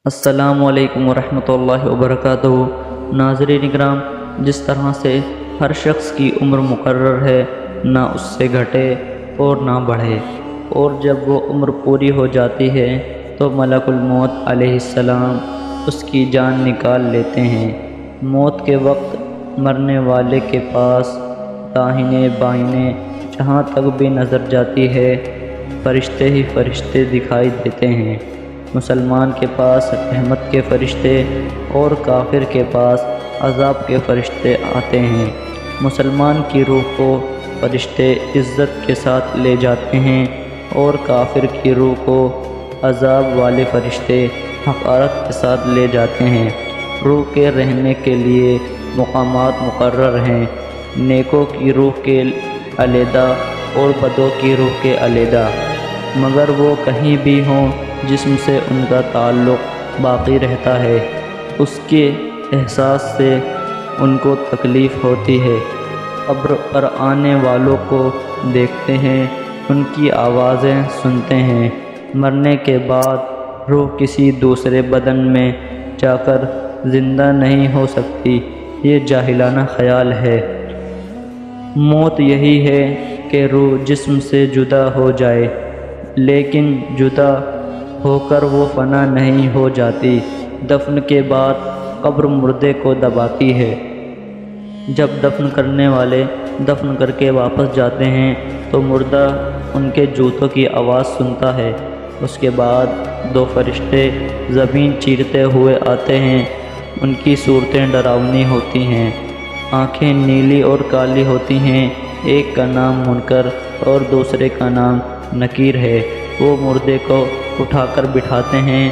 السلام علیکم ورحمۃ اللہ وبرکاتہ۔ ناظرین اکرام، جس طرح سے ہر شخص کی عمر مقرر ہے، نہ اس سے گھٹے اور نہ بڑھے، اور جب وہ عمر پوری ہو جاتی ہے تو ملک الموت علیہ السلام اس کی جان نکال لیتے ہیں۔ موت کے وقت مرنے والے کے پاس داہنے بائیں جہاں تک بھی نظر جاتی ہے فرشتے ہی فرشتے دکھائی دیتے ہیں۔ مسلمان کے پاس رحمت کے فرشتے اور کافر کے پاس عذاب کے فرشتے آتے ہیں۔ مسلمان کی روح کو فرشتے عزت کے ساتھ لے جاتے ہیں اور کافر کی روح کو عذاب والے فرشتے حقارت کے ساتھ لے جاتے ہیں۔ روح کے رہنے کے لیے مقامات مقرر ہیں، نیکوں کی روح کے علیحدہ اور بدوں کی روح کے علیحدہ، مگر وہ کہیں بھی ہوں جسم سے ان کا تعلق باقی رہتا ہے۔ اس کے احساس سے ان کو تکلیف ہوتی ہے۔ قبر پر آنے والوں کو دیکھتے ہیں، ان کی آوازیں سنتے ہیں۔ مرنے کے بعد روح کسی دوسرے بدن میں جا کر زندہ نہیں ہو سکتی، یہ جاہلانہ خیال ہے۔ موت یہی ہے کہ روح جسم سے جدا ہو جائے، لیکن جدا ہو کر وہ فنا نہیں ہو جاتی۔ دفن کے بعد قبر مردے کو دباتی ہے۔ جب دفن کرنے والے دفن کر کے واپس جاتے ہیں تو مردہ ان کے جوتوں کی آواز سنتا ہے۔ اس کے بعد دو فرشتے زمین چیرتے ہوئے آتے ہیں۔ ان کی صورتیں ڈراؤنی ہوتی ہیں، آنکھیں نیلی اور کالی ہوتی ہیں۔ ایک کا نام منکر اور دوسرے کا نام نکیر ہے۔ وہ مردے کو اٹھا کر بٹھاتے ہیں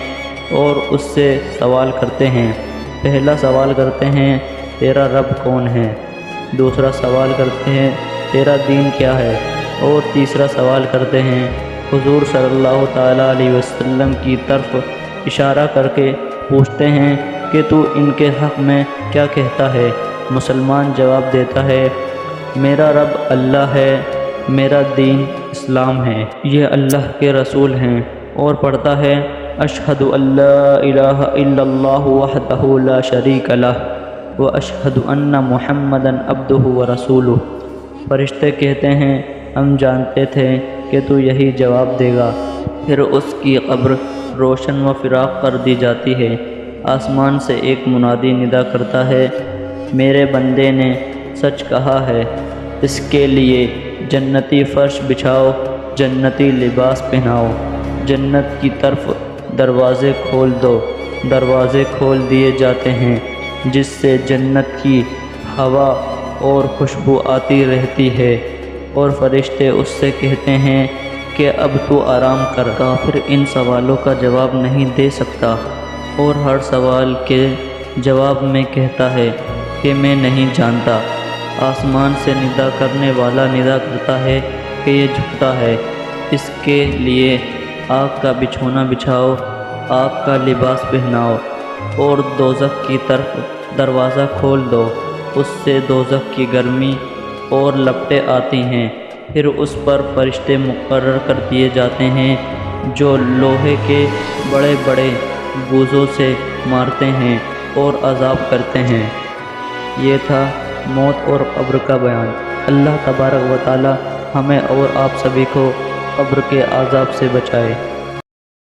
اور اس سے سوال کرتے ہیں۔ پہلا سوال کرتے ہیں، تیرا رب کون ہے؟ دوسرا سوال کرتے ہیں، تیرا دین کیا ہے؟ اور تیسرا سوال کرتے ہیں۔ حضور صلی اللہ تعالیٰ علیہ وسلم کی طرف اشارہ کر کے پوچھتے ہیں کہ تو ان کے حق میں کیا کہتا ہے؟ مسلمان جواب دیتا ہے، میرا رب اللہ ہے، میرا دین اسلام ہے، یہ اللہ کے رسول ہیں، اور پڑھتا ہے، اشہد ان لا الہ الا اللہ وحدہ لا شریک لہ واشہد ان محمدا عبدہ ورسولہ۔ فرشتے کہتے ہیں، ہم جانتے تھے کہ تو یہی جواب دے گا۔ پھر اس کی قبر روشن و فراخ کر دی جاتی ہے۔ آسمان سے ایک منادی ندا کرتا ہے، میرے بندے نے سچ کہا ہے، اس کے لیے جنتی فرش بچھاؤ، جنتی لباس پہناؤ، جنت کی طرف دروازے کھول دو۔ دروازے کھول دیے جاتے ہیں جس سے جنت کی ہوا اور خوشبو آتی رہتی ہے، اور فرشتے اس سے کہتے ہیں کہ اب تو آرام کر۔ کافر ان سوالوں کا جواب نہیں دے سکتا، اور ہر سوال کے جواب میں کہتا ہے کہ میں نہیں جانتا۔ آسمان سے ندا کرنے والا ندا کرتا ہے کہ یہ جھکتا ہے، اس کے لیے آگ کا بچھونا بچھاؤ، آگ کا لباس پہناؤ، اور دوزخ کی طرف دروازہ کھول دو۔ اس سے دوزخ کی گرمی اور لپٹیں آتی ہیں۔ پھر اس پر فرشتے مقرر کر دیے جاتے ہیں جو لوہے کے بڑے بڑے گوزوں سے مارتے ہیں اور عذاب کرتے ہیں۔ یہ تھا موت اور قبر کا بیان۔ اللہ تبارک و تعالی ہمیں اور آپ سبھی کو قبر کے عذاب سے بچائے۔